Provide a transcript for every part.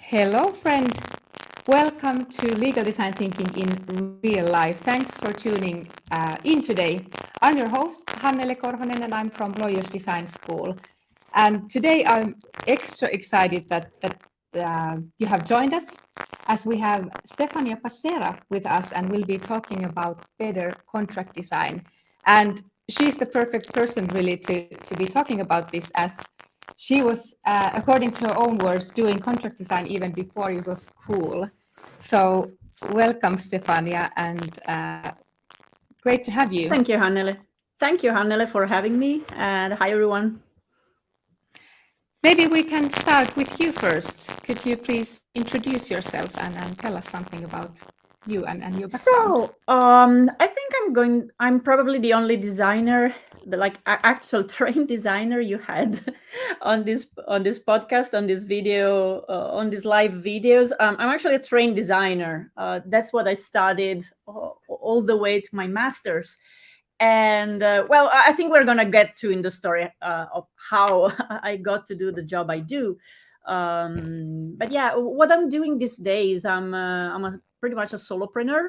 Hello, friend. Welcome to Legal Design Thinking in Real Life. Thanks for tuning in today. I'm your host, Hannele Korhonen, and I'm from Lawyers Design School. And today I'm extra excited that you have joined us, as we have Stefania Passera with us, and we'll be talking about better contract design. And she's the perfect person really to be talking about this, as she was, according to her own words, doing contract design even before it was cool. So welcome, Stefania, and great to have you. Thank you, Hannele. Thank you, Hannele, for having me. And hi, everyone. Maybe we can start with you first. Could you please introduce yourself and tell us something about you and your background? So, I think I'm probably the only designer, the actual trained designer you had on this podcast, on this video, on these live videos. I'm actually a trained designer. That's what I studied all the way to my master's. And well, I think we're gonna get to in the story of how I got to do the job I do. But yeah, what I'm doing these days, I'm pretty much a solopreneur,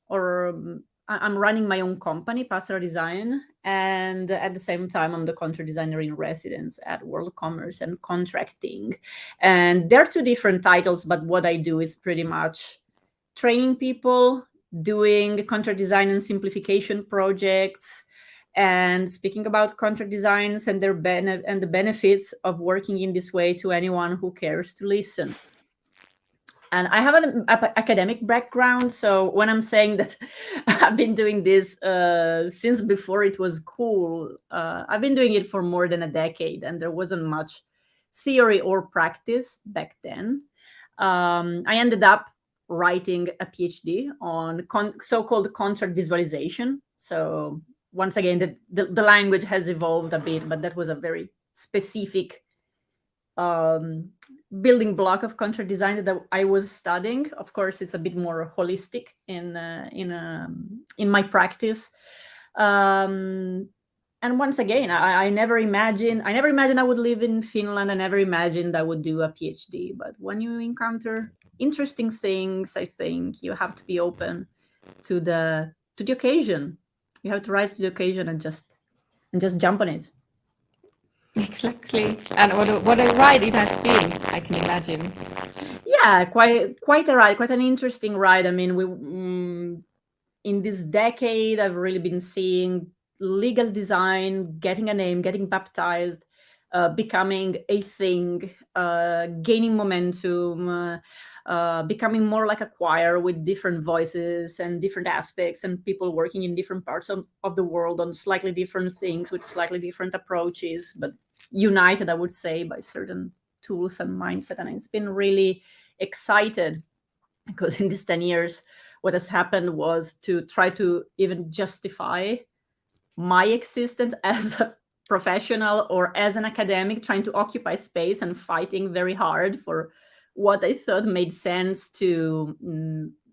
or I'm running my own company, Passera Design, and at the same time, I'm the contract designer in residence at World Commerce and Contracting. And they're two different titles, but what I do is pretty much training people, doing contract design and simplification projects, and speaking about contract designs and and the benefits of working in this way to anyone who cares to listen. And I have an academic background, so when I'm saying that I've been doing this since before it was cool, I've been doing it for more than a decade, and there wasn't much theory or practice back then. I ended up writing a PhD on so-called contract visualization. So once again, the language has evolved a bit, but that was a very specific building block of contract design that I was studying. Of course, it's a bit more holistic in my practice. And once again, I never imagined I would live in Finland. I never imagined I would do a PhD. But when you encounter interesting things, I think you have to be open to the occasion. You have to rise to the occasion and just jump on it. Exactly. And what a ride it has been, I can imagine. Yeah, quite a ride, quite an interesting ride. I mean, we in this decade, I've really been seeing legal design getting a name, getting baptized, becoming a thing, gaining momentum, becoming more like a choir with different voices and different aspects, and people working in different parts of the world on slightly different things with slightly different approaches, but united, I would say, by certain tools and mindset. And it's been really excited because in these 10 years, what has happened was to try to even justify my existence as a professional or as an academic, trying to occupy space and fighting very hard for what I thought made sense, to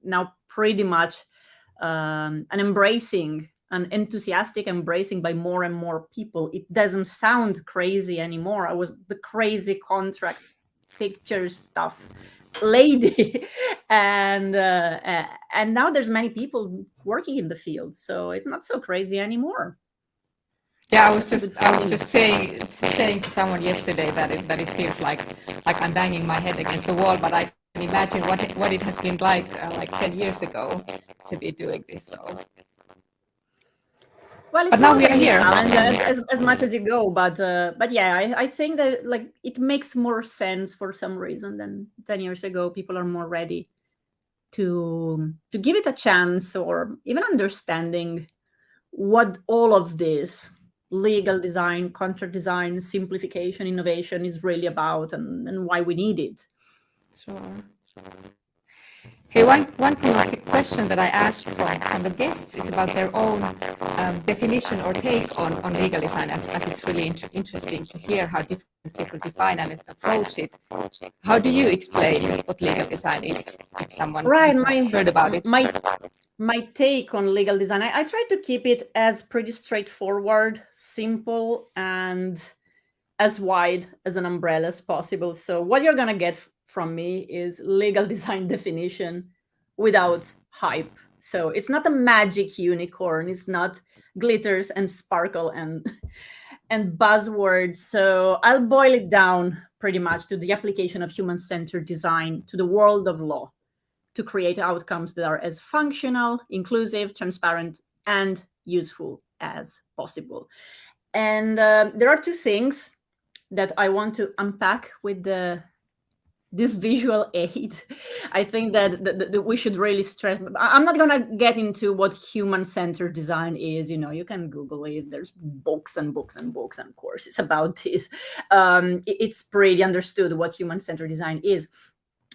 now pretty much an enthusiastic embracing by more and more people. It doesn't sound crazy anymore. I was the crazy contract picture stuff lady and now there's many people working in the field, so it's not so crazy anymore. Yeah, I was just saying to someone yesterday that it feels like I'm banging my head against the wall, but I can imagine what it has been like 10 years ago to be doing this. So. Well, it But now sounds we like are a new here. challenge as much as you go, but yeah, I think that like it makes more sense for some reason than 10 years ago. People are more ready to give it a chance, or even understanding what all of this legal design, contract design, simplification, innovation is really about, and why we need it. Sure. Hey, one kind of question that I asked from the guests is about their own definition or take on legal design, as it's really interesting to hear how different people define and approach it. How do you explain what legal design is, if someone Right, has heard about it? my take on legal design, I try to keep it as pretty straightforward, simple, and as wide as an umbrella as possible. So what you're gonna get from me is legal design definition without hype. So it's not a magic unicorn. It's not glitters and sparkle and and buzzwords. So I'll boil it down pretty much to the application of human-centered design to the world of law to create outcomes that are as functional, inclusive, transparent, and useful as possible. And there are two things that I want to unpack with this visual aid. I think that we should really stress. I'm not going to get into what human-centered design is. You can Google it. There's books and books and books and courses about this. It's pretty understood what human-centered design is.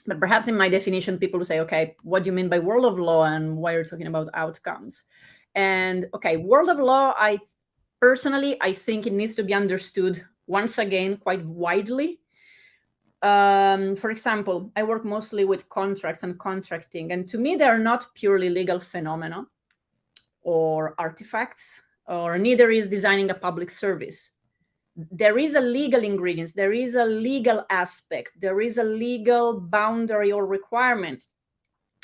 But perhaps in my definition, people will say, okay, what do you mean by world of law and why you're talking about outcomes? And okay, world of law, I think it needs to be understood once again quite widely. For example, I work mostly with contracts and contracting, and to me, they are not purely legal phenomena or artifacts, or neither is designing a public service. There is a legal ingredients, there is a legal aspect, there is a legal boundary or requirement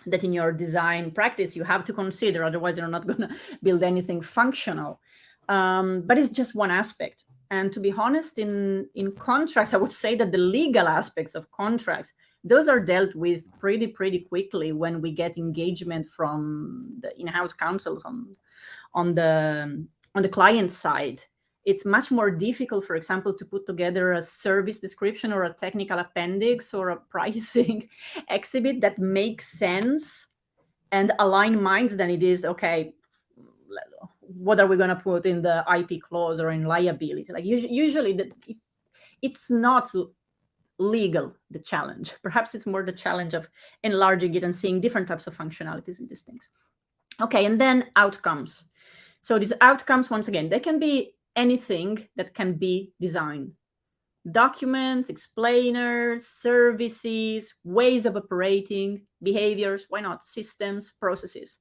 that in your design practice you have to consider, otherwise you're not going to build anything functional. But it's just one aspect. And to be honest, in contracts, I would say that the legal aspects of contracts, those are dealt with pretty quickly when we get engagement from the in-house counsels on the client side. It's much more difficult, for example, to put together a service description or a technical appendix or a pricing exhibit that makes sense and align minds than it is, okay, what are we going to put in the IP clause or in liability? Like usually it's not legal, the challenge. Perhaps it's more the challenge of enlarging it and seeing different types of functionalities in these things. Okay, and then outcomes. So these outcomes, once again, they can be anything that can be designed. Documents, explainers, services, ways of operating, behaviors, why not, systems, processes.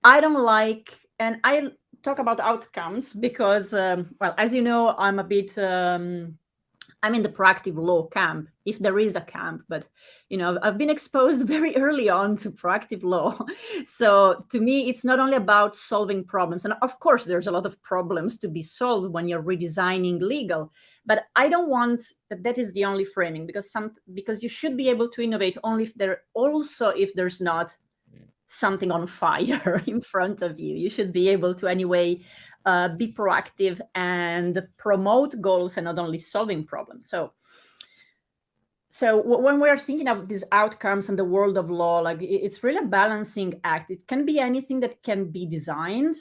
I don't like, and I talk about outcomes because, well, as you know, I'm a bit, I'm in the proactive law camp, if there is a camp, but, I've been exposed very early on to proactive law. So to me, it's not only about solving problems. And of course, there's a lot of problems to be solved when you're redesigning legal, but I don't want that is the only framing, because you should be able to innovate only if there's not something on fire in front of you. You should be able to anyway be proactive and promote goals and not only solving problems. So when we're thinking of these outcomes in the world of law, like it's really a balancing act. It can be anything that can be designed,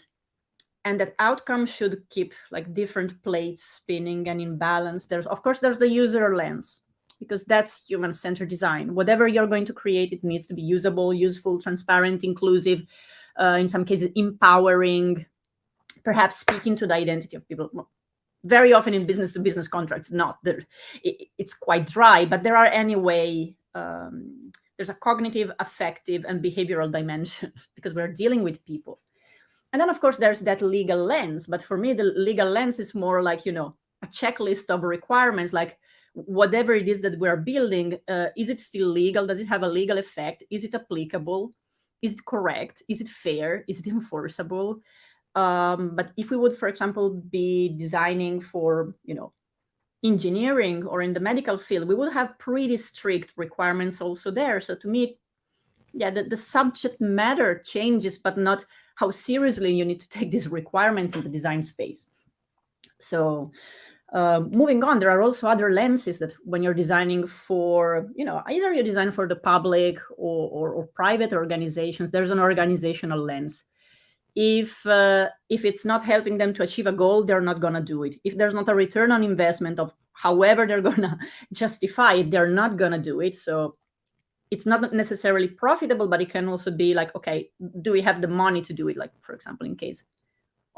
and that outcome should keep like different plates spinning and in balance. There's the user lens, because that's human-centered design. Whatever you're going to create, it needs to be usable, useful, transparent, inclusive, in some cases empowering, perhaps speaking to the identity of people. Very often in business-to-business contracts, not there. It's quite dry, but there are anyway, there's a cognitive, affective, and behavioral dimension because we're dealing with people. And then, of course, there's that legal lens. But for me, the legal lens is more like, a checklist of requirements, like whatever it is that we're building, is it still legal? Does it have a legal effect? Is it applicable? Is it correct? Is it fair? Is it enforceable? But if we would, for example, be designing for, engineering or in the medical field, we would have pretty strict requirements also there. So to me, the subject matter changes, but not how seriously you need to take these requirements in the design space. So moving on, there are also other lenses that when you're designing for, either you design for the public or private organizations, there's an organizational lens. If it's not helping them to achieve a goal, they're not going to do it. If there's not a return on investment of however they're going to justify it, they're not going to do it. So it's not necessarily profitable, but it can also be like, okay, do we have the money to do it? Like, for example, in case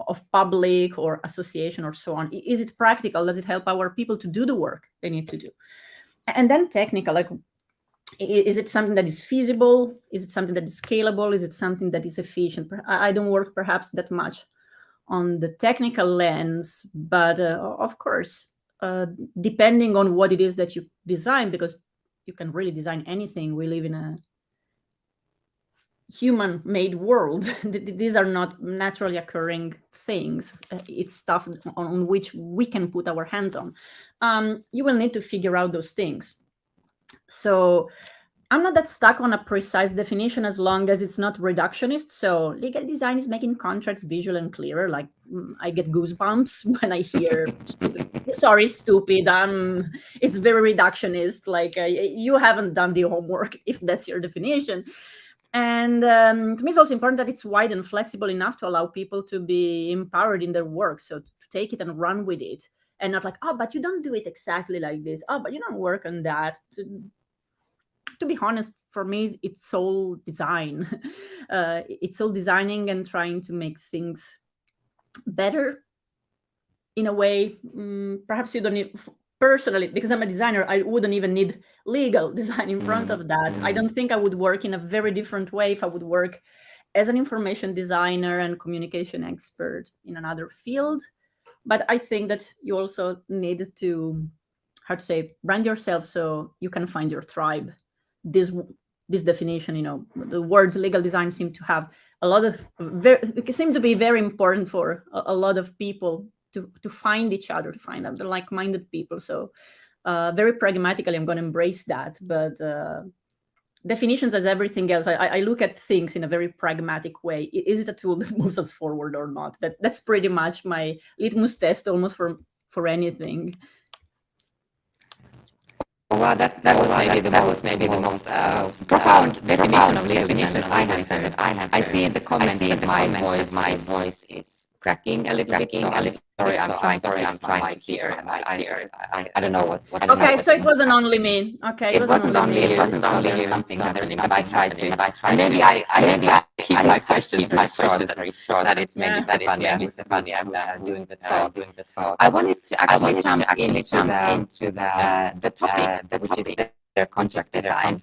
of public or association or so on, is it practical? Does it help our people to do the work they need to do? And then technical, like, is it something that is feasible? Is it something that is scalable? Is it something that is efficient? I don't work perhaps that much on the technical lens, but of course, depending on what it is that you design, because you can really design anything. We live in a human-made world. These are not naturally occurring things. It's stuff on which we can put our hands on. You will need to figure out those things. So I'm not that stuck on a precise definition as long as it's not reductionist. So legal design is making contracts visual and clearer. Like I get goosebumps when I hear stupid. It's very reductionist. Like you haven't done the homework if that's your definition. And to me, it's also important that it's wide and flexible enough to allow people to be empowered in their work. So to take it and run with it, and not like, oh, but you don't do it exactly like this. Oh, but you don't work on that. To be honest, for me, it's all design. It's all designing and trying to make things better in a way. Perhaps you don't need, personally, because I'm a designer, I wouldn't even need legal design in front of that. I don't think I would work in a very different way if I would work as an information designer and communication expert in another field. But I think that you also need to, how to say, brand yourself so you can find your tribe. This definition, the words legal design seem to have a lot of seem to be very important for a lot of people to find each other, to find other like-minded people. So very pragmatically, I'm going to embrace that. But definitions, as everything else, I look at things in a very pragmatic way. Is it a tool that moves us forward or not? That's pretty much my litmus test almost for anything. Well, that was maybe the most profound definition of legal design that I have. I see in the comments that my voice is cracking a little bit. So I'm trying to hear. I don't know what. Okay, so it wasn't only me. Okay, it wasn't only you. It wasn't only you. Something happening, but I tried to. And maybe I keep my questions very short. That it's maybe Stefania doing the talk. I wanted to actually jump into the topic, which is their contract design,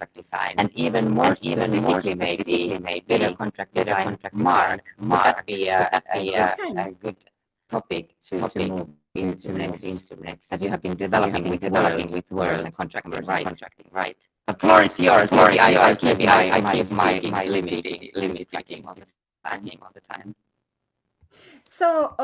and even more specifically, maybe better contract design mark. Would that be a good topic to move into next, as you have been developing with words and contracting, right? The floor is yours. Maybe I keep my limit speaking all the time. So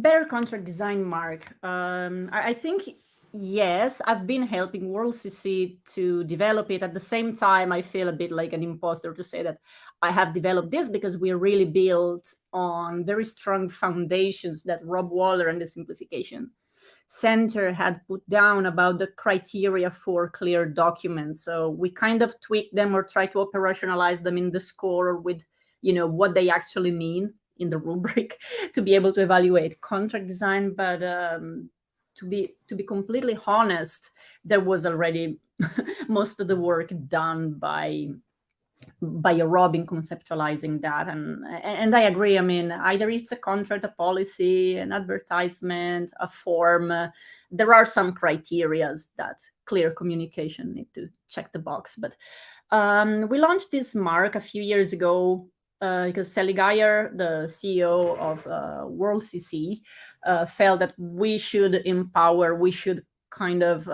better contract design, Mark. I think, yes, I've been helping World CC to develop it. At the same time, I feel a bit like an imposter to say that I have developed this, because we're really built on very strong foundations that Rob Waller and the Simplification Center had put down about the criteria for clear documents. So we kind of tweak them or try to operationalize them in the score, or with what they actually mean in the rubric to be able to evaluate contract design. But to be completely honest, there was already most of the work done by a Rob in conceptualizing that, and I agree. I mean, either it's a contract, a policy, an advertisement, a form. There are some criterias that clear communication need to check the box. But we launched this mark a few years ago because Sally Geyer, the CEO of World CC, felt that we should empower, we should kind of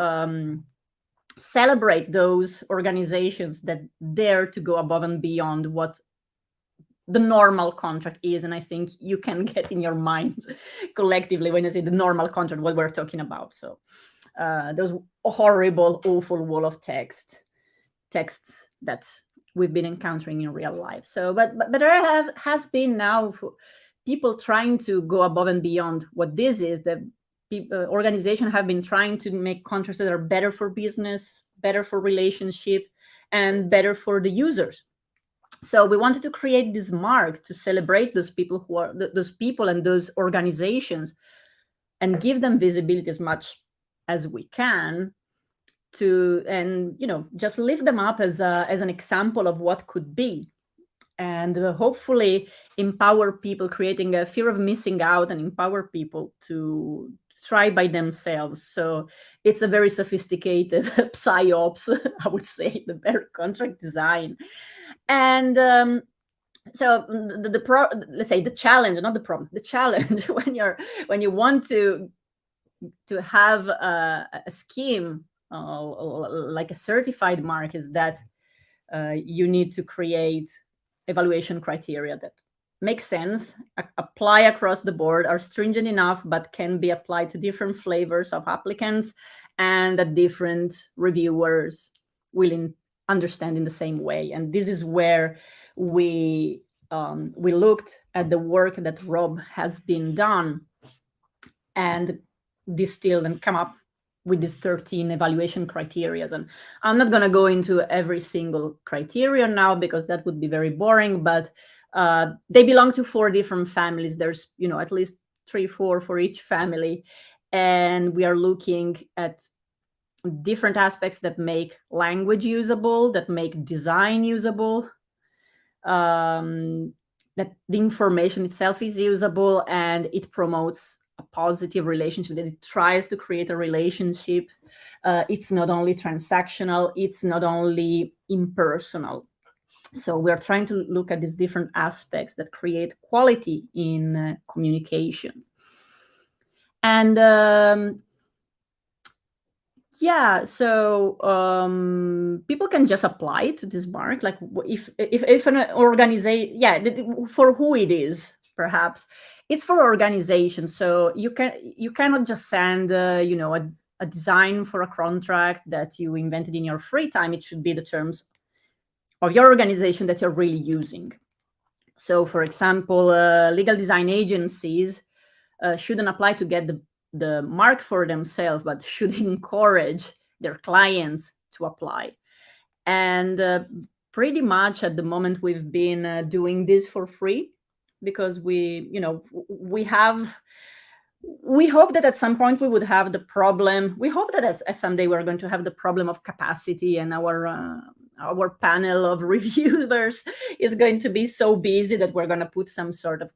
celebrate those organizations that dare to go above and beyond what the normal contract is. And I think you can get in your minds collectively when you say the normal contract what we're talking about. So those horrible, awful wall of texts that we've been encountering in real life. So but there has been now people trying to go above and beyond what this is. The organizations have been trying to make contracts that are better for business, better for relationship, and better for the users. So we wanted to create this mark to celebrate those people and those organizations, and give them visibility as much as we can, and just lift them up as an example of what could be, and hopefully empower people, creating a fear of missing out, and empower people to try by themselves. So it's a very sophisticated psyops, I would say, the better contract design. And so let's say the challenge, not the problem, the challenge when you want to have a scheme like a certified mark is that you need to create evaluation criteria that make sense, apply across the board, are stringent enough, but can be applied to different flavors of applicants, and that different reviewers will understand in the same way. And this is where we looked at the work that Rob has been done and distilled and come up with these 13 evaluation criteria. And I'm not going to go into every single criteria now because that would be very boring, but they belong to 4 different families. There's, at least 3, 4 for each family. And we are looking at different aspects that make language usable, that make design usable, that the information itself is usable, and it promotes a positive relationship, that it tries to create a relationship. It's not only transactional, it's not only impersonal. So we're trying to look at these different aspects that create quality in communication. And so people can just apply to this mark. Like if an organization, for who it is, perhaps it's for organizations. So you cannot just send a design for a contract that you invented in your free time. It should be the terms of your organization that you're really using. So, for example, legal design agencies shouldn't apply to get the mark for themselves, but should encourage their clients to apply. And pretty much at the moment we've been doing this for free because we hope that at some point we would have the problem. We hope that at someday we're going to have the problem of capacity, and our panel of reviewers is going to be so busy that we're going to put some sort of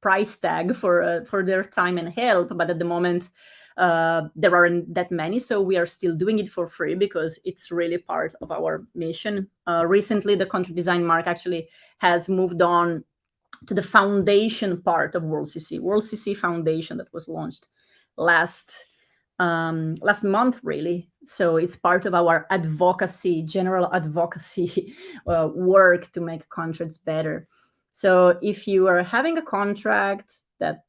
price tag for their time and help. But at the moment, there aren't that many, so we are still doing it for free because it's really part of our mission. Recently, the contract design mark actually has moved on to the foundation part of World CC Foundation, that was launched last month, really. So it's part of our general advocacy work to make contracts better. So if you are having a contract that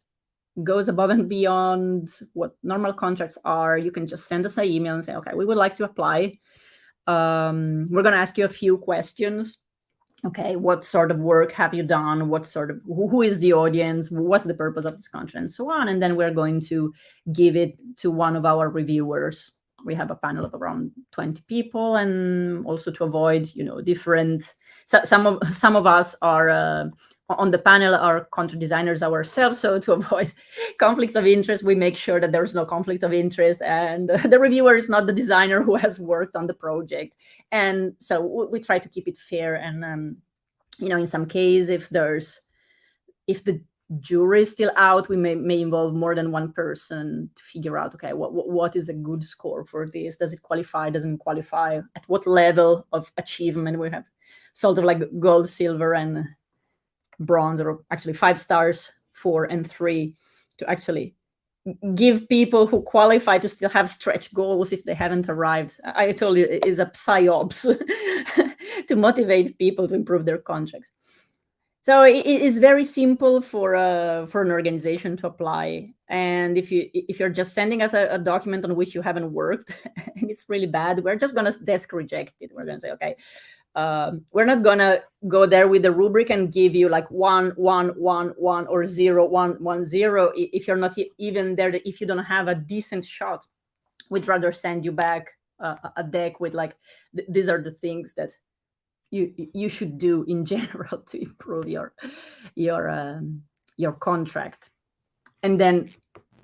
goes above and beyond what normal contracts are, you can just send us an email and say, okay, we would like to apply. We're going to ask you a few questions. Okay, what sort of work have you done? Who is the audience? What's the purpose of this contract, and so on. And then we're going to give it to one of our reviewers. We have a panel of around 20 people, and also to avoid, different. So some of us are on the panel are contract designers ourselves. So to avoid conflicts of interest, we make sure that there's no conflict of interest, and the reviewer is not the designer who has worked on the project. And so we try to keep it fair. And in some case, if the jury is still out, we may involve more than one person to figure out, okay, what is a good score for this? Does it qualify? Doesn't qualify? At what level of achievement? We have sort of like gold, silver, and bronze, or actually 5 stars, 4 and 3, to actually give people who qualify to still have stretch goals if they haven't arrived. I told you it is a psyops to motivate people to improve their contracts. So it is very simple for an organization to apply. And if you're just sending us a document on which you haven't worked and it's really bad, we're just going to desk reject it. We're going to say, okay, we're not going to go there with the rubric and give you like 1, 1, 1, 1, or 0, 1, 1, 0. If you're not even there, if you don't have a decent shot, we'd rather send you back a deck with like, these are the things that you should do in general to improve your contract, and then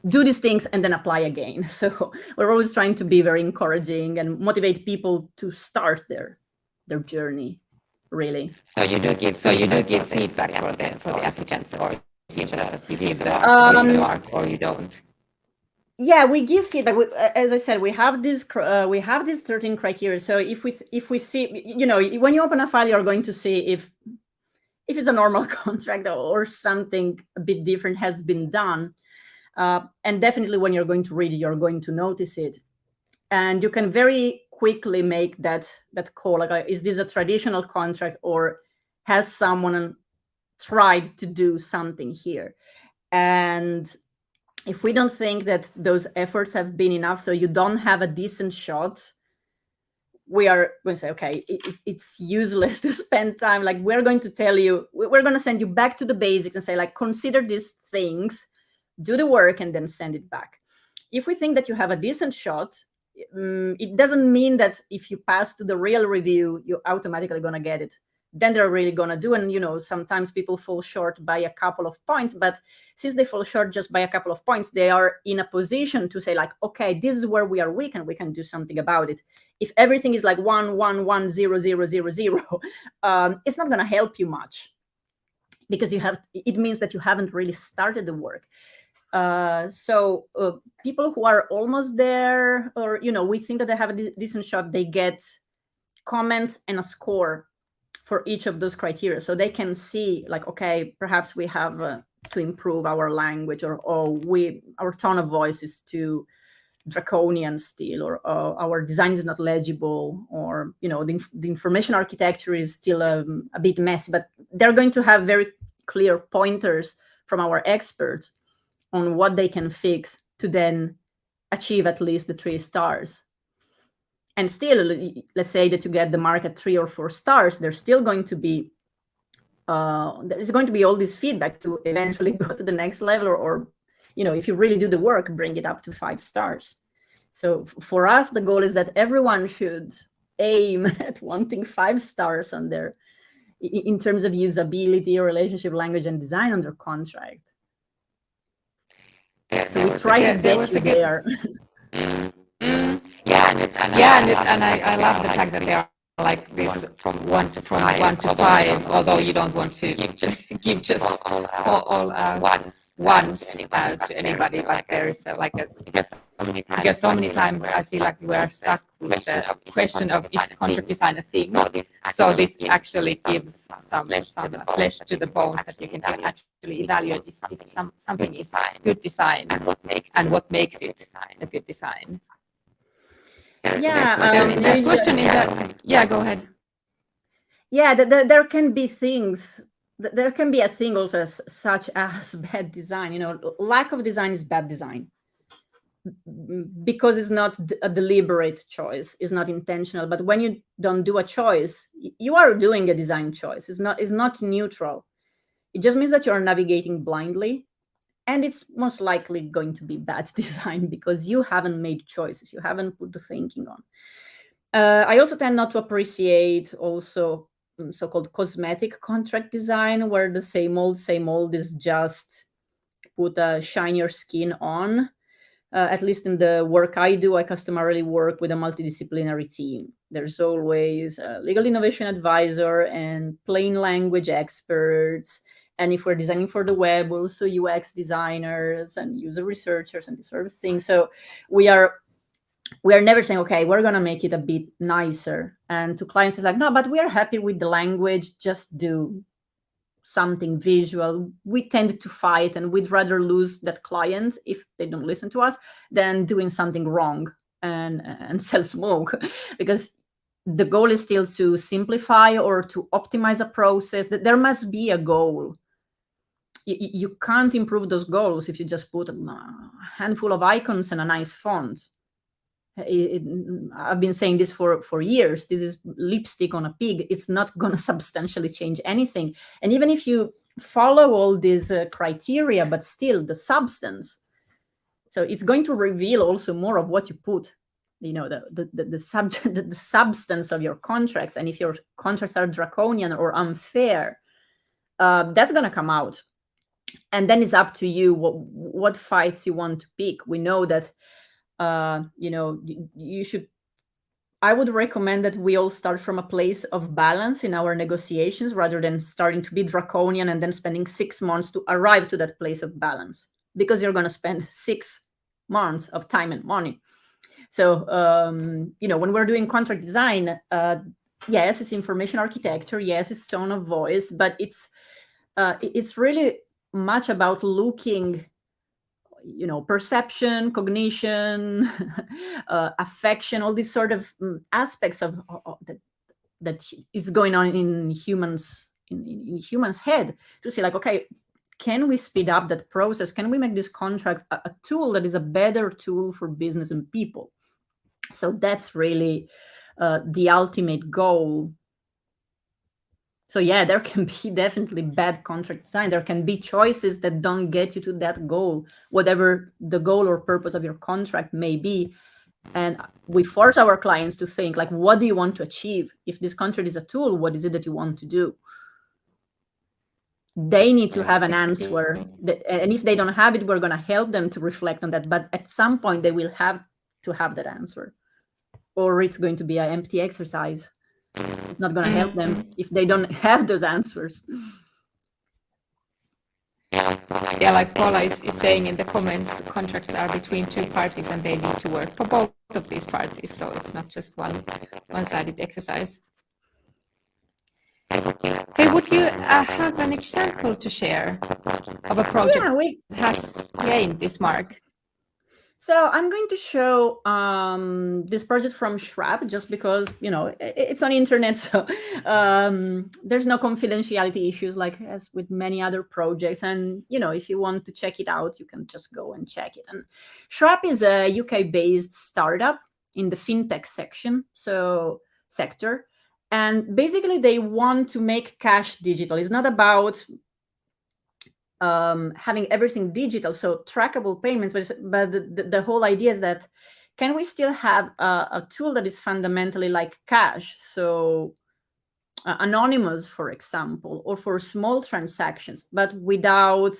do these things and then apply again. So we're always trying to be very encouraging and motivate people to start their journey, really. So you do give feedback for the applicants, or you give the or you don't. Yeah, we give feedback. As I said, we have these 13 criteria. So if we see, when you open a file, you're going to see if it's a normal contract or something a bit different has been done. And definitely when you're going to read it, you're going to notice it. and you can very quickly make that call, like, is this a traditional contract, or has someone tried to do something here? And if we don't think that those efforts have been enough, so you don't have a decent shot, we are going to say, okay, it's useless to spend time. Like, we're going to tell you, we're going to send you back to the basics and say, like, consider these things, do the work, and then send it back. If we think that you have a decent shot, it doesn't mean that if you pass to the real review, you're automatically going to get it. Then they're really going to do. And, sometimes people fall short by a couple of points, but since they fall short just by a couple of points, they are in a position to say, like, okay, this is where we are weak and we can do something about it. If everything is like 1, 1, 1, 0, 0, 0, 0, it's not going to help you much, because it means that you haven't really started the work. So people who are almost there, or, we think that they have a decent shot, they get comments and a score for each of those criteria. So they can see, like, okay, perhaps we have to improve our language, or our tone of voice is too draconian still, or our design is not legible, or, the information architecture is still a bit messy. But they're going to have very clear pointers from our experts on what they can fix to then achieve at least the 3 stars. And still, let's say that you get the mark at 3 or 4 stars, there's still going to be there's going to be all this feedback to eventually go to the next level, or if you really do the work, bring it up to 5 stars. So for us, the goal is that everyone should aim at wanting 5 stars on their, in terms of usability, relationship, language, and design on their contract. So we try to get you there. And I love the fact that they are like this from 1 to 5, although you don't want to give just all ones to anybody. Like, there is because so many times I feel like we are stuck with the question of, is contract design a thing? So this actually gives some flesh to the bones, that you can actually evaluate if something is good design and what makes it a good design. There's question in that. Yeah, go ahead. Yeah, there can be things. There can be a thing also such as bad design. Lack of design is bad design, because it's not a deliberate choice, it's not intentional. But when you don't do a choice, you are doing a design choice. It's not neutral. It just means that you are navigating blindly, and it's most likely going to be bad design because you haven't made choices, you haven't put the thinking on. I also tend not to appreciate also so-called cosmetic contract design, where the same old is just put a shinier skin on. At least in the work I do, I customarily work with a multidisciplinary team. There's always a legal innovation advisor and plain language experts. And if we're designing for the web, also UX designers and user researchers and this sort of thing. So we are never saying, okay, we're going to make it a bit nicer. And to clients, it's like, no, but we are happy with the language. Just do something visual. We tend to fight, and we'd rather lose that client if they don't listen to us than doing something wrong and sell smoke, because the goal is still to simplify or to optimize a process. That there must be a goal. You can't improve those goals if you just put a handful of icons and a nice font. I've been saying this for years. This is lipstick on a pig. It's not going to substantially change anything. And even if you follow all these criteria, but still the substance, so it's going to reveal also more of what you put, the substance of your contracts. And if your contracts are draconian or unfair, that's going to come out. And then it's up to you what fights you want to pick. We know that you should, I would recommend that we all start from a place of balance in our negotiations, rather than starting to be draconian and then spending 6 months to arrive to that place of balance, because you're going to spend 6 months of time and money. So when we're doing contract design, yes, it's information architecture, yes, it's tone of voice, but it's really much about looking perception, cognition, affection, all these sort of aspects of that is going on in humans in humans' head, to see like, okay, can we speed up that process? Can we make this contract a tool that is a better tool for business and people? So that's really the ultimate goal. So yeah, there can be definitely bad contract design. There can be choices that don't get you to that goal, whatever the goal or purpose of your contract may be. And we force our clients to think like, what do you want to achieve? If this contract is a tool, what is it that you want to do? They need to have an answer. And if they don't have it, we're going to help them to reflect on that. But at some point, they will have to have that answer, or it's going to be an empty exercise. It's not going to help them if they don't have those answers. Yeah, like Paula is saying in the comments, contracts are between two parties and they need to work for both of these parties. So it's not just one-sided exercise. Hey, would you have an example to share of a project that has gained this mark? So I'm going to show this project from Schwab, just because, it's on internet, so there's no confidentiality issues like as with many other projects. And, if you want to check it out, you can just go and check it. And Schwab is a UK-based startup in the fintech sector. And basically, they want to make cash digital. It's not about having everything digital, so trackable payments, but the whole idea is that, can we still have a tool that is fundamentally like cash? So anonymous, for example, or for small transactions, but without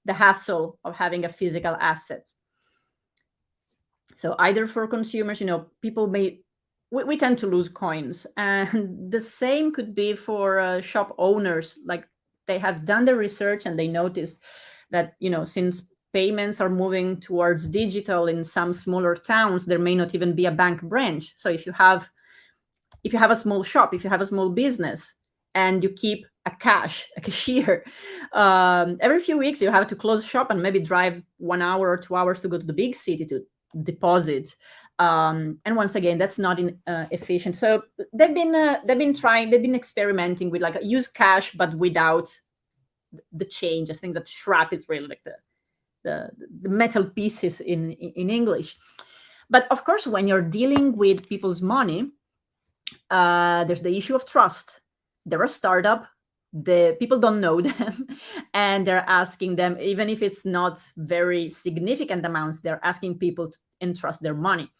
the hassle of having a physical asset. So either for consumers, people we tend to lose coins, and the same could be for shop owners. Like, they have done the research and they noticed that, since payments are moving towards digital in some smaller towns, there may not even be a bank branch. So if you have a small shop, if you have a small business and you keep a cashier, every few weeks you have to close shop and maybe drive 1 hour or 2 hours to go to the big city to deposit. And once again, that's not efficient. So they've been experimenting with like use cash but without the change. I think that Schwab is really like the metal pieces in English. But of course, when you're dealing with people's money, there's the issue of trust. They're a startup. The people don't know them, and they're asking them, even if it's not very significant amounts, they're asking people to entrust their money.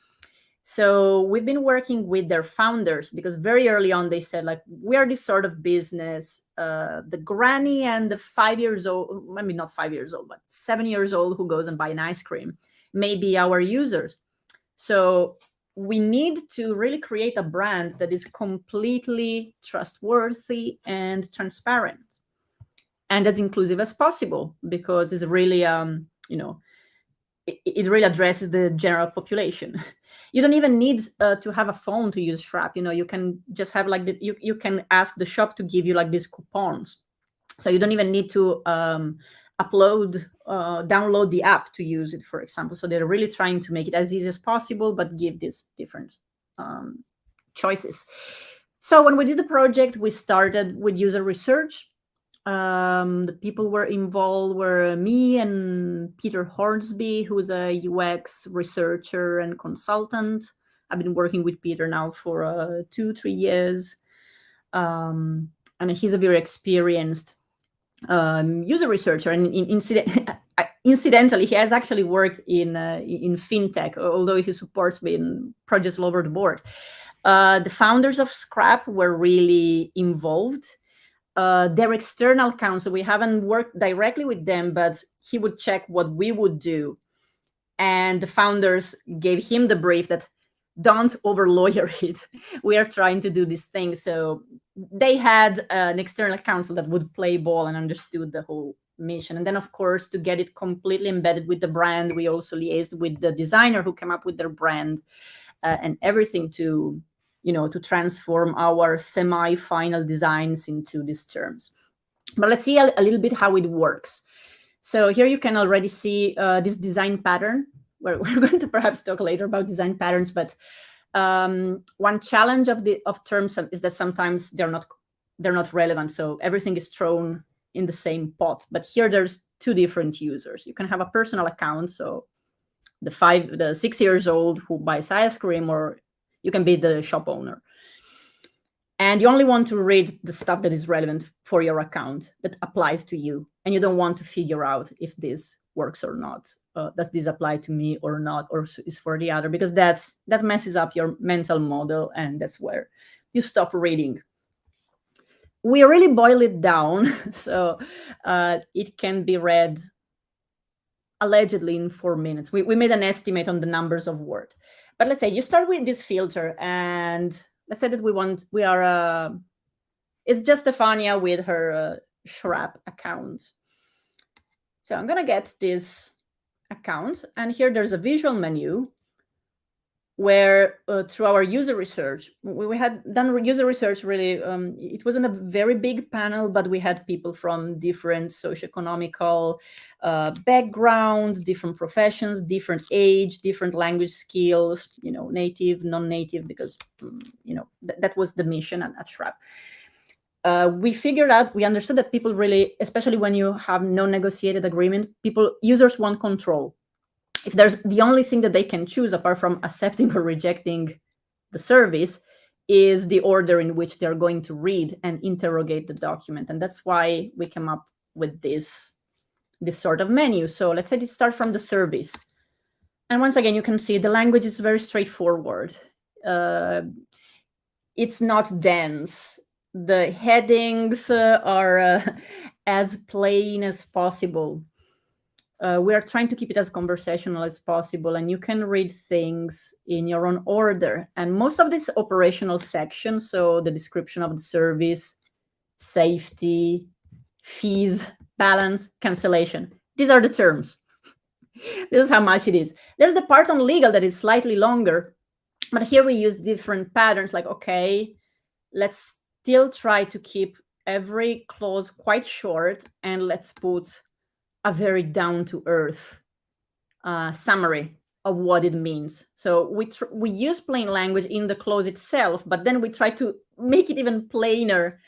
So we've been working with their founders, because very early on they said, like, we are this sort of business. The granny and the 5 years old, maybe not 5 years old, but 7 years old, who goes and buy an ice cream, may be our users. So we need to really create a brand that is completely trustworthy and transparent and as inclusive as possible, because it's really, it really addresses the general population. You don't even need to have a phone to use Schwab. You can just have like you can ask the shop to give you like these coupons. So you don't even need to download the app to use it, for example. So they're really trying to make it as easy as possible, but give these different choices. So when we did the project, we started with user research. The people were involved were me and Peter Hornsby, who's a UX researcher and consultant. I've been working with Peter now for 2-3 years. And he's a very experienced user researcher, and incidentally, he has actually worked in fintech, although he supports me in projects all over the board. The founders of Scrap were really involved. Their external counsel, we haven't worked directly with them, but he would check what we would do, and the founders gave him the brief that, don't over lawyer it. We are trying to do this thing. So they had an external counsel that would play ball and understood the whole mission. And then, of course, to get it completely embedded with the brand, we also liaised with the designer who came up with their brand and everything to transform our semi-final designs into these terms. But let's see a little bit how it works. So here you can already see this design pattern. We're going to perhaps talk later about design patterns, but one challenge of terms is that sometimes they're not relevant. So everything is thrown in the same pot. But here there's two different users. You can have a personal account, so the 6 years old who buys ice cream, or you can be the shop owner. And you only want to read the stuff that is relevant for your account, that applies to you. And you don't want to figure out if this works or not. Does this apply to me or not, or is for the other? Because that messes up your mental model, and that's where you stop reading. We really boil it down, so it can be read allegedly in 4 minutes. We made an estimate on the numbers of words. But let's say you start with this filter, and let's say that it's just Stefania with her Shrap account. So I'm going to get this account, and here there's a visual menu where through our user research, we had done user research really. It wasn't a very big panel, but we had people from different socioeconomical background, different professions, different age, different language skills, native, non-native, because, that was the mission at Shrap. We understood that people really, especially when you have no negotiated agreement, users want control. If there's the only thing that they can choose apart from accepting or rejecting the service is the order in which they're going to read and interrogate the document. And that's why we came up with this sort of menu. So let's say they start from the service. And once again, you can see the language is very straightforward. It's not dense. The headings are as plain as possible. We are trying to keep it as conversational as possible, and you can read things in your own order. And most of this operational section, so the description of the service, safety, fees, balance, cancellation, these are the terms. This is how much it is. There's the part on legal that is slightly longer, but here we use different patterns, like, okay, let's still try to keep every clause quite short, and let's put a very down-to-earth summary of what it means. So we use plain language in the clause itself, but then we try to make it even plainer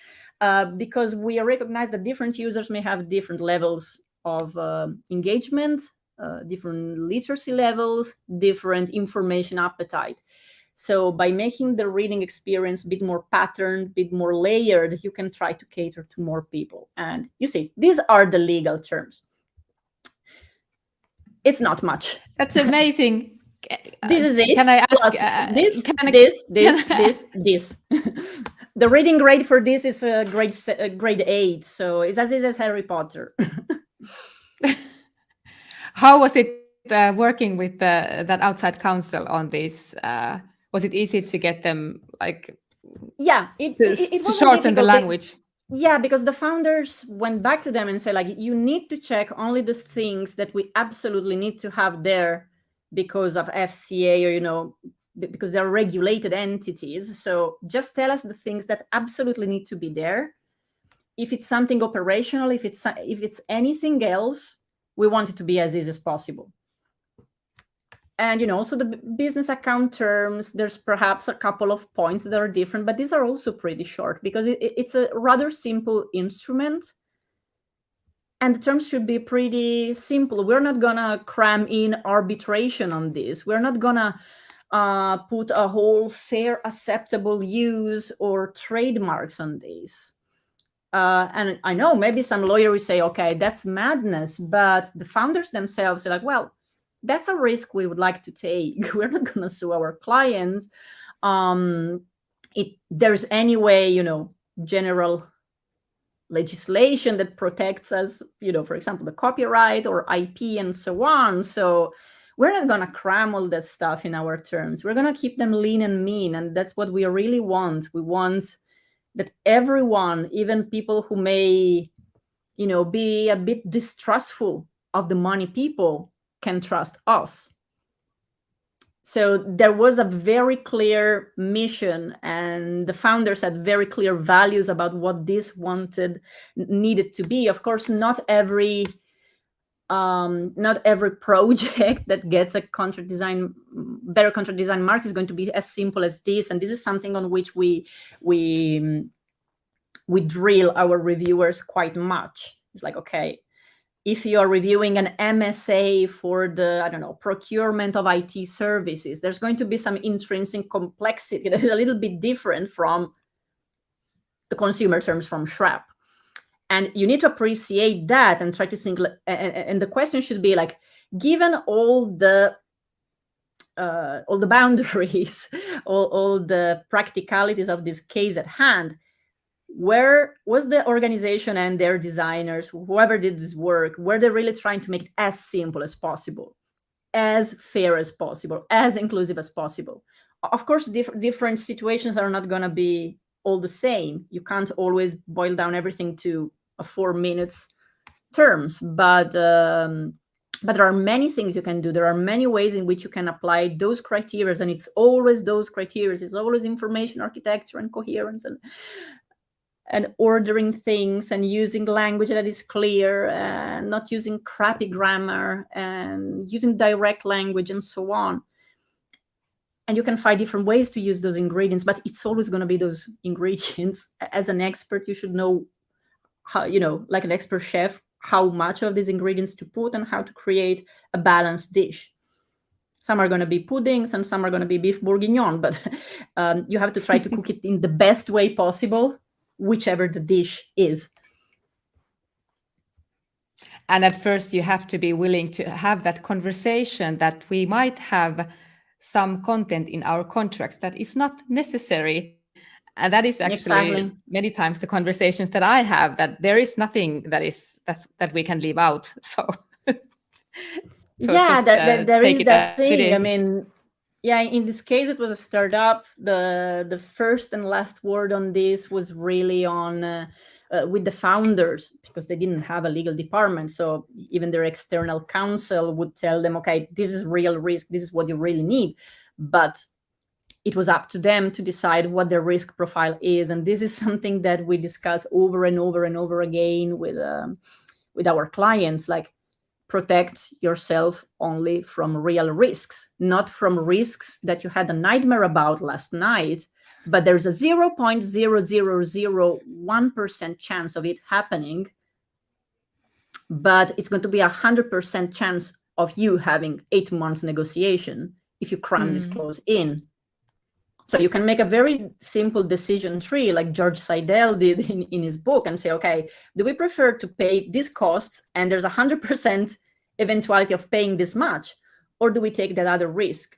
because we recognize that different users may have different levels of engagement, different literacy levels, different information appetite. So by making the reading experience a bit more patterned, a bit more layered, you can try to cater to more people. And you see, these are the legal terms. It's not much. That's amazing. This is it. Can I ask? Plus this. The reading grade for this is grade 8, so it's as easy as Harry Potter. How was it working with that outside counsel on this? Was it easy to get them to shorten the language? Yeah, because the founders went back to them and said, you need to check only the things that we absolutely need to have there because of FCA or, because they're regulated entities. So just tell us the things that absolutely need to be there. If it's something operational, if it's anything else, we want it to be as easy as possible. And, also the business account terms, there's perhaps a couple of points that are different, but these are also pretty short because it's a rather simple instrument. And the terms should be pretty simple. We're not going to cram in arbitration on this. We're not going to put a whole fair, acceptable use or trademarks on this. And I know maybe some lawyer will say, okay, that's madness. But the founders themselves are like, well, that's a risk we would like to take. We're not going to sue our clients. There's anyway, general legislation that protects us, for example, the copyright or IP and so on. So we're not going to cram all that stuff in our terms. We're going to keep them lean and mean. And that's what we really want. We want that everyone, even people who may, be a bit distrustful of the money people, can trust us. So there was a very clear mission, and the founders had very clear values about what this needed to be. Of course, not every not every project that gets a better contract design mark is going to be as simple as this. And this is something on which we drill our reviewers quite much. It's like, okay, if you are reviewing an MSA for the, I don't know, procurement of IT services, there's going to be some intrinsic complexity that is a little bit different from the consumer terms from SHRAP. And you need to appreciate that and try to think, and the question should be like, given all the boundaries, all the practicalities of this case at hand, where was the organization and their designers, whoever did this work, were they really trying to make it as simple as possible, as fair as possible, as inclusive as possible? Of course, different situations are not going to be all the same. You can't always boil down everything to a 4 minutes terms, but there are many things you can do. There are many ways in which you can apply those criteria, and it's always those criteria. It's always information architecture and coherence and ordering things and using language that is clear and not using crappy grammar and using direct language and so on. And you can find different ways to use those ingredients, but it's always going to be those ingredients. As an expert, you should know how, like an expert chef, how much of these ingredients to put and how to create a balanced dish. Some are going to be puddings and some are going to be beef bourguignon, but you have to try to cook it in the best way possible, whichever the dish is. And at first you have to be willing to have that conversation that we might have some content in our contracts that is not necessary. And that is actually many times the conversations that I have, that there is nothing that we can leave out. So yeah, there is that thing. I mean, yeah, in this case, it was a startup. The first and last word on this was really on with the founders, because they didn't have a legal department. So even their external counsel would tell them, okay, this is real risk. This is what you really need. But it was up to them to decide what their risk profile is. And this is something that we discuss over and over and over again with our clients, like, protect yourself only from real risks, not from risks that you had a nightmare about last night, but there's a 0.0001% chance of it happening, but it's going to be 100% chance of you having 8 months negotiation if you cram this clause in. So you can make a very simple decision tree like George Seidel did in his book and say, okay, do we prefer to pay these costs and there's 100% eventuality of paying this much, or do we take that other risk?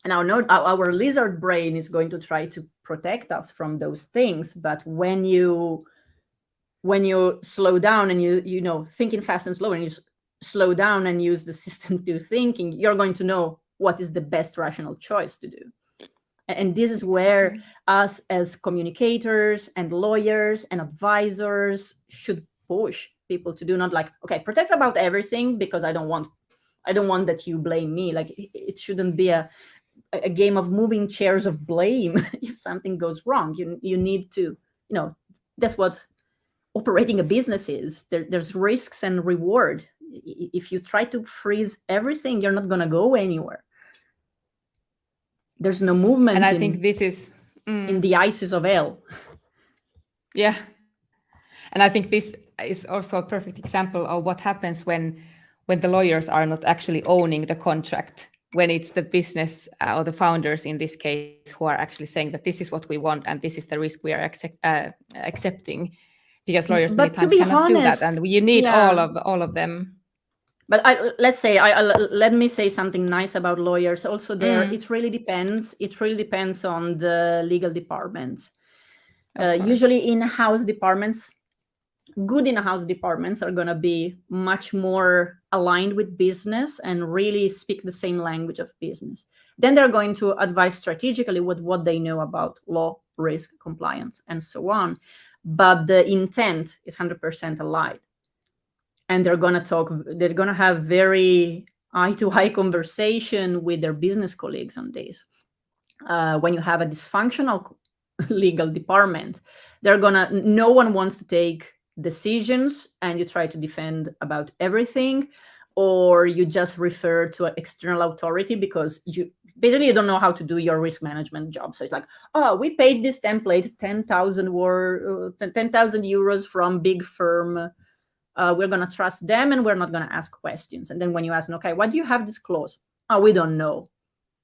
And our lizard brain is going to try to protect us from those things. But when you slow down and you thinking fast and slow, and you slow down and use the system to thinking, you're going to know what is the best rational choice to do. And this is where us as communicators and lawyers and advisors should push people to do, not like, okay, protect about everything because I don't want that you blame me. Like, it shouldn't be a game of moving chairs of blame if something goes wrong. You need to, that's what operating a business is. There's risks and reward. If you try to freeze everything, you're not going to go anywhere. There's no movement. And I think this is in the ices of hell. Yeah. And I think this is also a perfect example of what happens when the lawyers are not actually owning the contract, when it's the business or the founders in this case who are actually saying that this is what we want and this is the risk we are accepting, because lawyers many times cannot do that, and you need all of them. But let me say something nice about lawyers. Also, it really depends. It really depends on the legal department. Usually, in-house departments, good in-house departments are going to be much more aligned with business and really speak the same language of business. Then they're going to advise strategically with what they know about law, risk, compliance, and so on. But the intent is 100% aligned. And they're going to have very eye-to-eye conversation with their business colleagues on this. When you have a dysfunctional legal department, no one wants to take decisions and you try to defend about everything, or you just refer to an external authority because you don't know how to do your risk management job. So it's like, oh, we paid this template 10,000 euros from big firm. We're going to trust them and we're not going to ask questions. And then when you ask, okay, why do you have this clause? Oh, we don't know.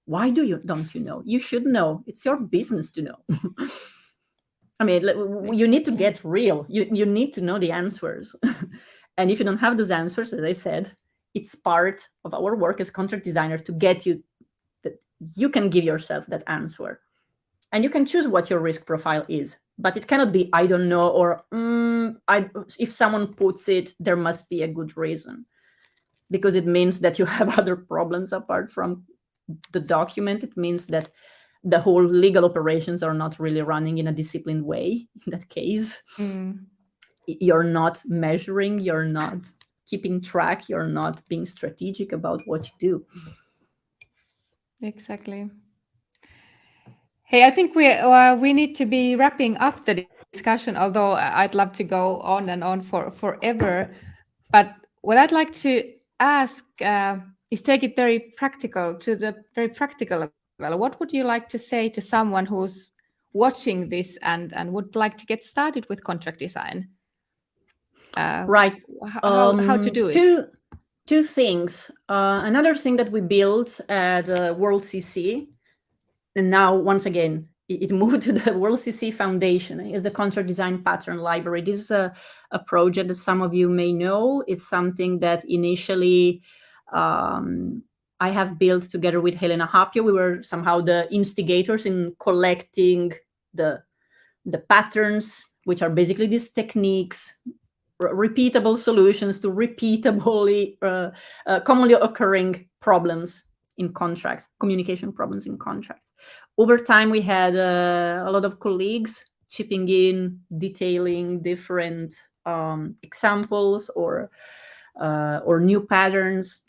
Why don't you know? You should know. It's your business to know. I mean, you need to get real. You need to know the answers. And if you don't have those answers, as I said, it's part of our work as contract designer to get you that you can give yourself that answer. And you can choose what your risk profile is. But it cannot be, I don't know, or if someone puts it, there must be a good reason. Because it means that you have other problems apart from the document. It means that the whole legal operations are not really running in a disciplined way. In that case, you're not measuring, you're not keeping track, you're not being strategic about what you do. Exactly. Hey, I think we need to be wrapping up the discussion, although I'd love to go on and on for forever. But what I'd like to ask is take it very practical to the very practical level. What would you like to say to someone who's watching this and would like to get started with contract design? Right. How to do it? Two things. Another thing that we built at World CC, and now once again it moved to the World CC Foundation, is the contract design pattern library. This is a project that some of you may know. It's something that initially I have built together with Helena Hapio. We were somehow the instigators in collecting the patterns, which are basically these techniques, repeatable solutions to repeatably commonly occurring problems in contracts, communication problems in contracts. Over time, we had a lot of colleagues chipping in, detailing different examples or new patterns.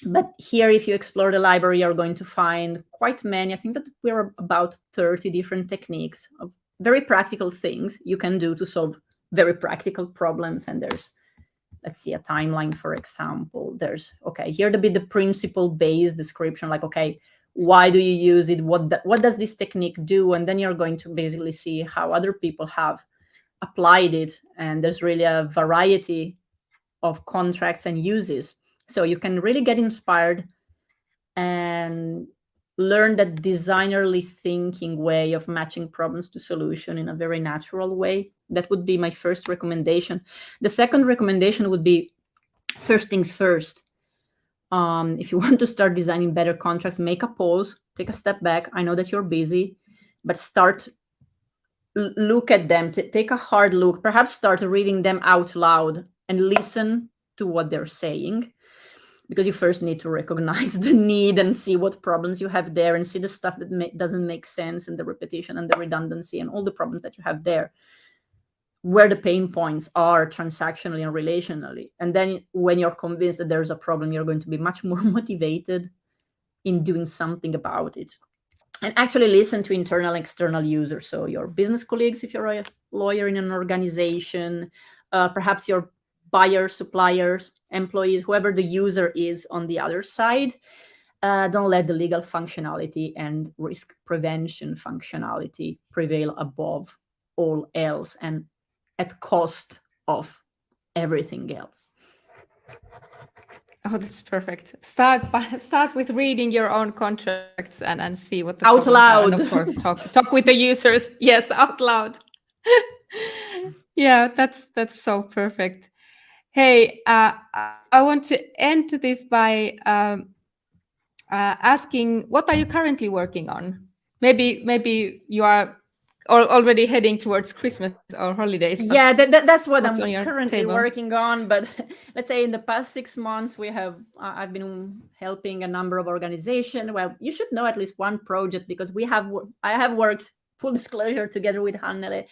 But here, if you explore the library, you're going to find quite many. I think that there are about 30 different techniques of very practical things you can do to solve very practical problems. And there's, let's see, a timeline, for example. There's, okay, here to be the principle-based description, like, okay, why do you use it? What does this technique do? And then you're going to basically see how other people have applied it. And there's really a variety of contracts and uses. So you can really get inspired and learn that designerly thinking way of matching problems to solution in a very natural way. That would be my first recommendation. The second recommendation would be, first things first. If you want to start designing better contracts, make a pause, take a step back. I know that you're busy, but start, look at them, take a hard look, perhaps start reading them out loud and listen to what they're saying. Because you first need to recognize the need and see what problems you have there, and see the stuff that doesn't make sense, and the repetition and the redundancy and all the problems that you have there, where the pain points are transactionally and relationally. And then when you're convinced that there's a problem, you're going to be much more motivated in doing something about it. And actually listen to internal and external users. So your business colleagues, if you're a lawyer in an organization, perhaps your buyers, suppliers, employees, whoever the user is on the other side. Don't let the legal functionality and risk prevention functionality prevail above all else and at cost of everything else. Oh, that's perfect. Start with reading your own contracts and see what the out loud are. And of course, talk with the users. Yes, out loud. Yeah, that's so perfect. Hey, I want to end this by asking, what are you currently working on? Maybe you are already heading towards Christmas or holidays. Yeah, that's what I'm currently table? working on. But let's say in the past 6 months, I've been helping a number of organizations. Well, you should know at least one project, because I have worked full disclosure, together with Hannele,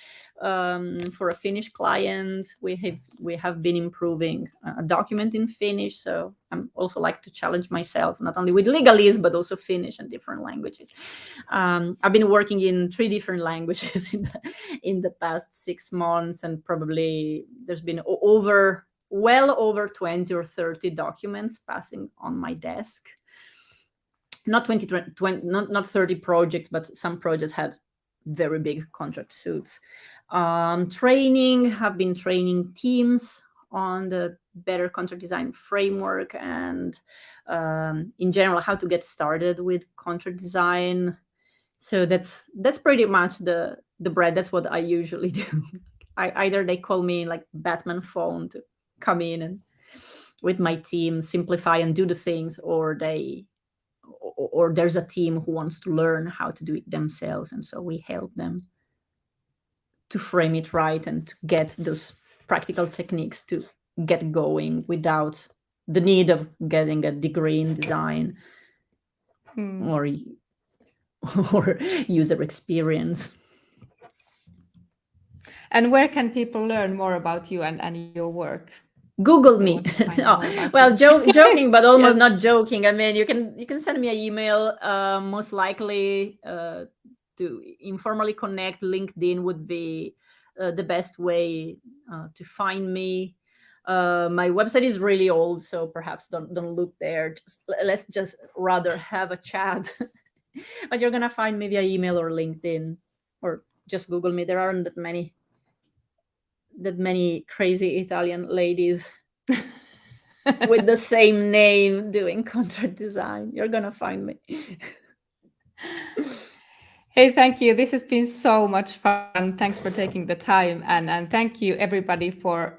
for a Finnish client. We have been improving a document in Finnish. So I'm also like to challenge myself, not only with legalese, but also Finnish and different languages. I've been working in 3 different languages in the past 6 months, and probably there's been well over 20 or 30 documents passing on my desk. Not 20, not 30 projects, but some projects had very big contract suits. Have been training teams on the better contract design framework, and in general, how to get started with contract design. So that's pretty much the bread. That's what I usually do. Either they call me like Batman phone to come in and with my team simplify and do the things, or there's a team who wants to learn how to do it themselves, and so we help them to frame it right and to get those practical techniques to get going without the need of getting a degree in design or user experience. And where can people learn more about you and your work? Google me. Well, joking, but almost not joking. I mean, you can send me an email. Most likely, to informally connect, LinkedIn would be the best way to find me. My website is really old, so perhaps don't look there. Let's just rather have a chat. But you're gonna find me via email or LinkedIn, or just Google me. There aren't that many crazy Italian ladies with the same name doing contract design. You're gonna find me. Hey, thank you. This has been so much fun. Thanks for taking the time, and thank you everybody for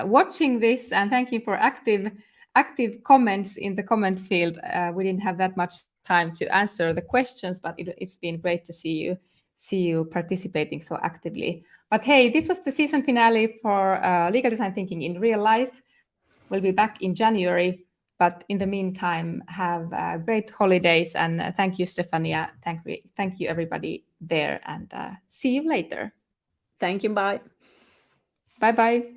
watching this, and thank you for active comments in the comment field. We didn't have that much time to answer the questions, but it's been great to see you participating so actively. But hey, this was the season finale for Legal Design Thinking in Real Life. We'll be back in January, but in the meantime, have great holidays, and thank you, Stefania. Thank you, everybody there, and see you later. Thank you. Bye. Bye-bye.